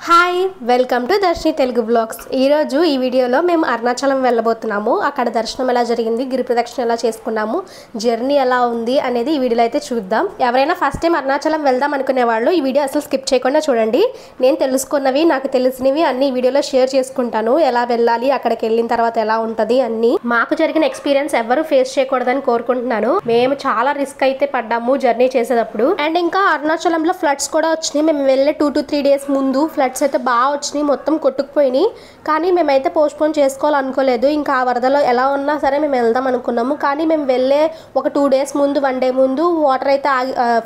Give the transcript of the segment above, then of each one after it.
Hi welcome to Darshini Telugu blogs. ఈరోజు ఈ వీడియోలో మేము అరుణాచలం వెళ్ళబోతున్నాము. అక్కడ దర్శనం ఎలా జరిగింది, గిరి ప్రదక్షిణ ఎలా చేసుకున్నాము, జర్నీ ఎలా ఉంది అనేది ఈ వీడియోలో అయితే చూద్దాం. ఎవరైనా ఫస్ట్ టైం అరుణాచలం వెళ్దాం అనుకునే వాళ్ళు ఈ వీడియో అసలు స్కిప్ చేయకుండా చూడండి. నేను తెలుసుకున్నవి, నాకు తెలిసినవి అన్ని ఈ వీడియోలో షేర్ చేసుకుంటాను. ఎలా వెళ్ళాలి, అక్కడికి వెళ్ళిన తర్వాత ఎలా ఉంటుంది అన్ని. మాకు జరిగిన ఎక్స్పీరియన్స్ ఎవరు ఫేస్ చేయకూడదని కోరుకుంటున్నాను. మేము చాలా రిస్క్ అయితే పడ్డాము జర్నీ చేసేటప్పుడు. అండ్ ఇంకా అరుణాచలంలో ఫ్లడ్స్ కూడా వచ్చినాయి. మేము వెళ్ళే 2 to 3 days ముందు ఫ్లడ్స్ అయితే బాగా వచ్చినాయి, మొత్తం కొట్టుకుపోయినాయి. కానీ మేమైతే పోస్ట్పోన్ చేసుకోవాలనుకోలేదు. ఇంకా ఆ వరదలో ఎలా ఉన్నా సరే మేము వెళ్దాం అనుకున్నాము. కానీ మేము వెళ్ళే ఒక 2 days ముందు, 1 day ముందు వాటర్ అయితే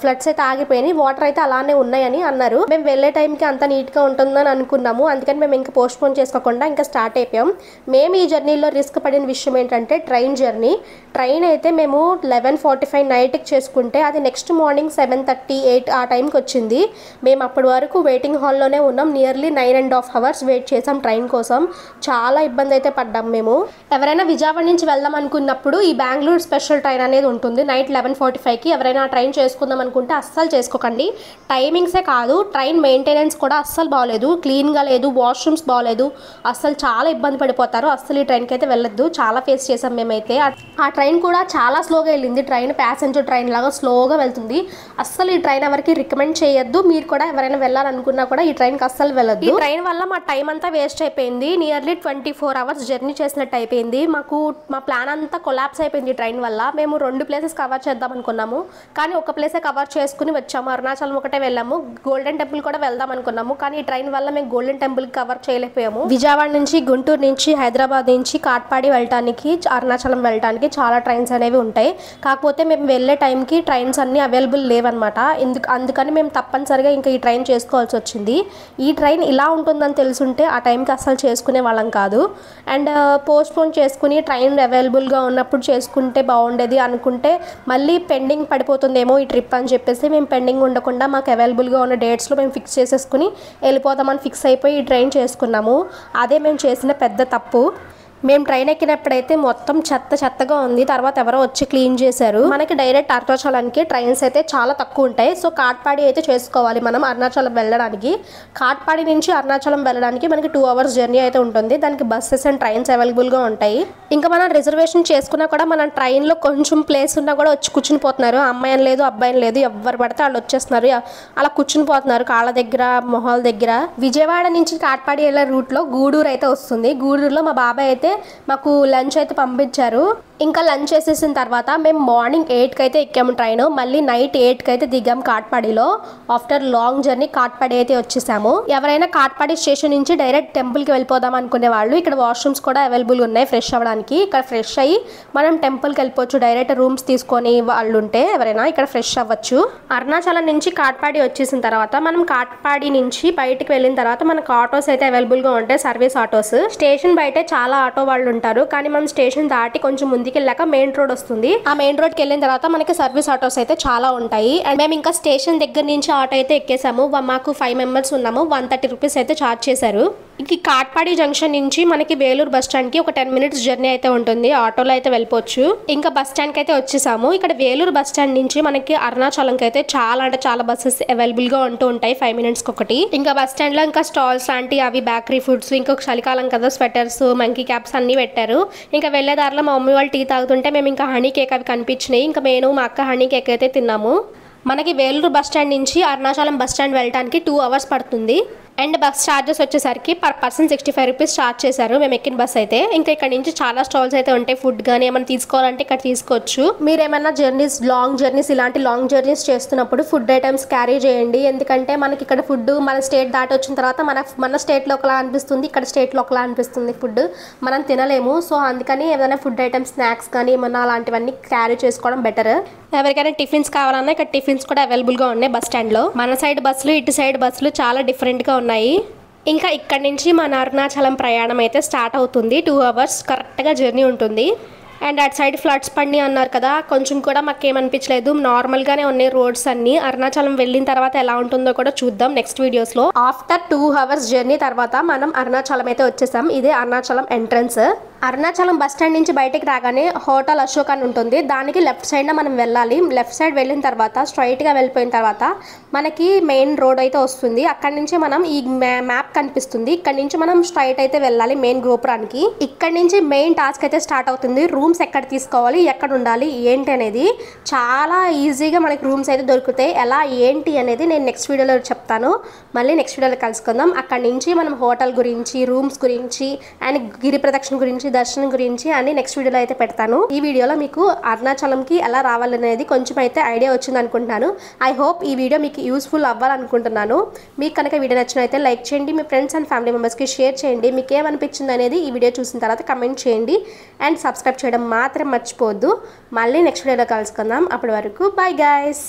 ఫ్లడ్స్ అయితే ఆగిపోయినాయి. వాటర్ అయితే అలానే ఉన్నాయని అన్నారు. మేము వెళ్ళే టైంకి అంత నీట్గా ఉంటుందని అనుకున్నాము. అందుకని మేము ఇంకా పోస్ట్పోన్ చేసుకోకుండా ఇంకా స్టార్ట్ అయిపోయాం. మేము ఈ జర్నీలో రిస్క్ పడిన విషయం ఏంటంటే ట్రైన్ జర్నీ. ట్రైన్ అయితే మేము 11:45 నైట్కి చేసుకుంటే అది నెక్స్ట్ మార్నింగ్ 7:30, 8 ఆ టైంకి వచ్చింది. మేము అప్పటి వరకు వెయిటింగ్ హాల్లోనే ఉన్నాం. నియర్లీ 9.5 hours వెయిట్ చేసాం ట్రైన్ కోసం. చాలా ఇబ్బంది అయితే పడ్డాం మేము. ఎవరైనా విజయవాడ నుంచి వెళ్దాం అనుకున్నప్పుడు ఈ బెంగళూరు స్పెషల్ ట్రైన్ అనేది ఉంటుంది నైట్ 11:45కి. ఎవరైనా ఆ ట్రైన్ చేసుకుందాం అనుకుంటే అస్సలు చేసుకోకండి. టైమింగ్సే కాదు, ట్రైన్ మెయింటెనెన్స్ కూడా అస్సలు బాగలేదు, క్లీన్గా లేదు, వాష్రూమ్స్ బాగలేదు. అస్సలు చాలా ఇబ్బంది పడిపోతారు. అస్సలు ఈ ట్రైన్కి అయితే వెళ్ళొద్దు. చాలా ఫేస్ చేసాం మేమైతే. ఆ ట్రైన్ కూడా చాలా స్లోగా వెళ్ళింది. ట్రైన్ ప్యాసింజర్ ట్రైన్ లాగా స్లోగా వెళ్తుంది. అస్సలు ఈ ట్రైన్ ఎవరికి రికమెండ్ చేయొద్దు. మీరు కూడా ఎవరైనా వెళ్ళాలనుకున్నా కూడా ఈ ట్రైన్కి అస్సలు వెళ్ళొద్దు. ఈ ట్రైన్ వల్ల మా టైం అంతా వేస్ట్ అయిపోయింది. నియర్లీ 24 hours జర్నీ చేసినట్టు అయిపోయింది. మా ప్లాన్ అంతా కొలాప్స్ అయిపోయింది ట్రైన్ వల్ల. మేము 2 places కవర్ చేద్దాం అనుకున్నాము, కానీ ఒక ప్లేసే కవర్ చేసుకుని వచ్చాము. అరుణాచలం ఒకటే వెళ్ళాము. గోల్డెన్ టెంపుల్ కూడా వెళ్దాం అనుకున్నాము, కానీ ఈ ట్రైన్ వల్ల మేము గోల్డెన్ టెంపుల్ కవర్ చేయలేకపోయాము. విజయవాడ నుంచి, గుంటూరు నుంచి, హైదరాబాద్ నుంచి కాట్పాడి వెళ్ళటానికి, అరుణాచలం వెళ్ళటానికి చాలా ట్రైన్స్ అనేవి ఉంటాయి. కాకపోతే మేము వెళ్ళే టైంకి ట్రైన్స్ అన్ని అవైలబుల్ లేవన్నమాట. అందుకని మేము తప్పనిసరిగా ఇంకా ఈ ట్రైన్ చేసుకోవాల్సి వచ్చింది. ఈ ట్రైన్ ఇలా ఉంటుందని తెలుసుంటే ఆ టైంకి అస్సలు చేసుకునే వాళ్ళం కాదు. అండ్ పోస్ట్పోన్ చేసుకుని ట్రైన్ అవైలబుల్గా ఉన్నప్పుడు చేసుకుంటే బాగుండేది అనుకుంటే మళ్ళీ పెండింగ్ పడిపోతుందేమో ఈ ట్రిప్ అని చెప్పేసి మేము పెండింగ్ ఉండకుండా మాకు అవైలబుల్గా ఉన్న డేట్స్లో మేము ఫిక్స్ చేసేసుకుని వెళ్ళిపోదామని ఫిక్స్ అయిపోయి ఈ ట్రైన్ చేసుకున్నాము. అదే మేము చేసిన పెద్ద తప్పు. మేము ట్రైన్ ఎక్కినప్పుడైతే మొత్తం చెత్తగా ఉంది. తర్వాత ఎవరో వచ్చి క్లీన్ చేశారు. మనకి డైరెక్ట్ అరుణాచలానికి ట్రైన్స్ అయితే చాలా తక్కువ ఉంటాయి. సో కాట్పాడి అయితే చేసుకోవాలి మనం అరుణాచలం వెళ్ళడానికి. కాట్పాడి నుంచి అరుణాచలం వెళ్ళడానికి మనకి 2 hours జర్నీ అయితే ఉంటుంది. దానికి బస్సెస్ అండ్ ట్రైన్స్ అవైలబుల్గా ఉంటాయి. ఇంకా మనం రిజర్వేషన్ చేసుకున్నా కూడా మన ట్రైన్లో కొంచెం ప్లేస్ ఉన్నా కూడా వచ్చి కూర్చుని పోతున్నారు. అమ్మాయి అని లేదు, అబ్బాయి అని లేదు, ఎవరు పడితే వాళ్ళు వచ్చేస్తున్నారు. అలా కూర్చుని పోతున్నారు కాళ్ళ దగ్గర, మొహాల దగ్గర. విజయవాడ నుంచి కాట్పాడి వెళ్ళే రూట్లో గూడూరు అయితే వస్తుంది. గూడూరులో మా బాబాయ్ అయితే మాకు లంచ్ అయితే పంపించారు. ఇంకా లంచ్ చేసేసిన తర్వాత మేము మార్నింగ్ 8కి అయితే ఎక్కాము ట్రైన్. మళ్ళీ నైట్ 8కి అయితే దిగాము కాట్పాడిలో. ఆఫ్టర్ లాంగ్ జర్నీ కాట్పాడి అయితే వచ్చేసాము. ఎవరైనా కాట్పాడి స్టేషన్ నుంచి డైరెక్ట్ టెంపుల్కి వెళ్ళిపోదాం అనుకునే వాళ్ళు ఇక్కడ వాష్రూమ్స్ కూడా అవైలబుల్ ఉన్నాయి ఫ్రెష్ అవ్వడానికి. ఇక్కడ ఫ్రెష్ అయ్యి మనం టెంపుల్కి వెళ్ళిపోవచ్చు. డైరెక్ట్ రూమ్స్ తీసుకొని వాళ్ళు ఉంటే ఎవరైనా ఇక్కడ ఫ్రెష్ అవ్వచ్చు. అరుణాచలం నుంచి కాట్పాడి వచ్చేసిన తర్వాత మనం కాట్పాడి నుంచి బయటికి వెళ్ళిన తర్వాత మనకు ఆటోస్ అయితే అవైలబుల్గా ఉంటాయి, సర్వీస్ ఆటోస్. స్టేషన్ బయటే చాలా ఆటో వాళ్ళు ఉంటారు. కానీ మనం స్టేషన్ దాటి కొంచెం ముందుకు వెళ్ళాక మెయిన్ రోడ్ వస్తుంది. ఆ మెయిన్ రోడ్కి వెళ్ళిన తర్వాత మనకి సర్వీస్ ఆటోస్ అయితే చాలా ఉంటాయి. అండ్ మేము ఇంకా స్టేషన్ దగ్గర నుంచి ఆటో అయితే ఎక్కేసాము. మాకు 5 members ఉన్నాము. 130 rupees అయితే ఛార్జ్ చేశారు. ఇంక కాట్పాడి జంక్షన్ నుంచి మనకి వేలూరు బస్ స్టాండ్ కి ఒక 10 minutes జర్నీ అయితే ఉంటుంది. ఆటోలో అయితే వెళ్ళిపోవచ్చు. ఇంకా బస్ స్టాండ్ కి అయితే వచ్చేసాము. ఇక్కడ వేలూరు బస్ స్టాండ్ నుంచి మనకి అరుణాచలంకి అయితే చాలా అంటే చాలా బస్సెస్ అవైలబుల్ గా ఉంటూ ఉంటాయి 5 minutes ఒకటి. ఇంకా బస్ స్టాండ్ లో ఇంకా స్టాల్స్ లాంటి అవి బేకరీ ఫుడ్స్, ఇంకొక చలికాలం కదా స్వెటర్స్, మంకీ క్యాప్స్ అన్ని పెట్టారు. ఇంకా వెళ్లే దారిలో మా మమ్మీ వాళ్ళు టీ తాగుతుంటే మేము ఇంకా హనీ కేక్ అవి కనిపించినాయి. ఇంకా నేను మా అక్క హనీ కేక్ అయితే తిన్నాము. మనకి వేలూరు బస్ స్టాండ్ నుంచి అరుణాచలం బస్ స్టాండ్ వెళ్ళడానికి 2 hours పడుతుంది. అండ్ బస్ ఛార్జెస్ వచ్చేసరికి per person 65 rupees ఛార్జ్ చేశారు మేము ఎక్కిన బస్ అయితే. ఇంకా ఇక్కడ నుంచి చాలా స్టాల్స్ అయితే ఉంటాయి. ఫుడ్ కానీ ఏమైనా తీసుకోవాలంటే ఇక్కడ తీసుకోవచ్చు. మీరు ఏమైనా జర్నీస్, లాంగ్ జర్నీస్, ఇలాంటి లాంగ్ జర్నీస్ చేస్తున్నప్పుడు ఫుడ్ ఐటమ్స్ క్యారీ చేయండి. ఎందుకంటే మనకి ఇక్కడ ఫుడ్ మన స్టేట్ దాటి వచ్చిన తర్వాత మన స్టేట్లో ఒకలా అనిపిస్తుంది, ఇక్కడ స్టేట్లో ఒకలా అనిపిస్తుంది. ఫుడ్ మనం తినలేము. సో అందుకని ఏదైనా ఫుడ్ ఐటమ్స్, స్నాక్స్ కానీ ఏమన్నా అలాంటివన్నీ క్యారీ చేసుకోవడం బెటర్. ఎవరికైనా టిఫిన్స్ కావాలన్నా ఇక్కడ టిఫిన్స్ కూడా అవైలబుల్గా ఉన్నాయి బస్ స్టాండ్లో. మన సైడ్ బస్సులు, ఇటు సైడ్ బస్సులు చాలా డిఫరెంట్గా ఉన్నాయి. ఇంకా ఇక్కడ నుంచి మన అరుణాచలం ప్రయాణం అయితే స్టార్ట్ అవుతుంది. 2 hours కరెక్ట్గా జర్నీ ఉంటుంది. అండ్ అటు సైడ్ ఫ్లడ్స్ పడినాయి అన్నారు కదా, కొంచెం కూడా మాకేమనిపించలేదు. నార్మల్గానే ఉన్నాయి రోడ్స్ అన్ని. అరుణాచలం వెళ్ళిన తర్వాత ఎలా ఉంటుందో కూడా చూద్దాం నెక్స్ట్ వీడియోస్లో. ఆఫ్టర్ 2 hours జర్నీ తర్వాత మనం అరుణాచలం అయితే వచ్చేసాం. ఇదే Arunachalam entrance. Arunachalam bus stand నుంచి బయటికి రాగానే హోటల్ అశోక్ అని ఉంటుంది. దానికి లెఫ్ట్ సైడ్న మనం వెళ్ళాలి. లెఫ్ట్ సైడ్ వెళ్ళిన తర్వాత స్ట్రైట్గా వెళ్ళిపోయిన తర్వాత మనకి మెయిన్ రోడ్ అయితే వస్తుంది. అక్కడి నుంచి మనం ఈ మ్యాప్ కనిపిస్తుంది. ఇక్కడ నుంచి మనం స్ట్రైట్ అయితే వెళ్ళాలి మెయిన్ గోపురానికి. ఇక్కడ నుంచి మెయిన్ టాస్క్ అయితే స్టార్ట్ అవుతుంది. రూమ్స్ ఎక్కడ తీసుకోవాలి, ఎక్కడ ఉండాలి, ఏంటి అనేది చాలా ఈజీగా మనకి రూమ్స్ అయితే దొరుకుతాయి. ఎలా ఏంటి అనేది నేను నెక్స్ట్ వీడియోలో చెప్తాను. మళ్ళీ నెక్స్ట్ వీడియోలో కలుసుకుందాం. అక్కడి నుంచి మనం హోటల్ గురించి, రూమ్స్ గురించి అండ్ గిరి ప్రదక్షిణ గురించి, దర్శనం గురించి అన్ని నెక్స్ట్ వీడియోలో అయితే పెడతాను. ఈ వీడియోలో మీకు అరుణాచలంకి ఎలా రావాలనేది కొంచెం అయితే ఐడియా వచ్చింది అనుకుంటున్నాను. ఐ హోప్ ఈ వీడియో మీకు యూస్ఫుల్ అవ్వాలనుకుంటున్నాను. మీకు కనుక వీడియో నచ్చినైతే లైక్ చేయండి, మీ ఫ్రెండ్స్ అండ్ ఫ్యామిలీ మెంబర్స్కి షేర్ చేయండి. మీకు ఏమనిపించింది అనేది ఈ వీడియో చూసిన తర్వాత కమెంట్ చేయండి అండ్ సబ్స్క్రైబ్ చేయడం మాత్రం మర్చిపోవద్దు. మళ్ళీ నెక్స్ట్ వీడియోలో కలుసుకుందాం. అప్పటి వరకు బై గైస్.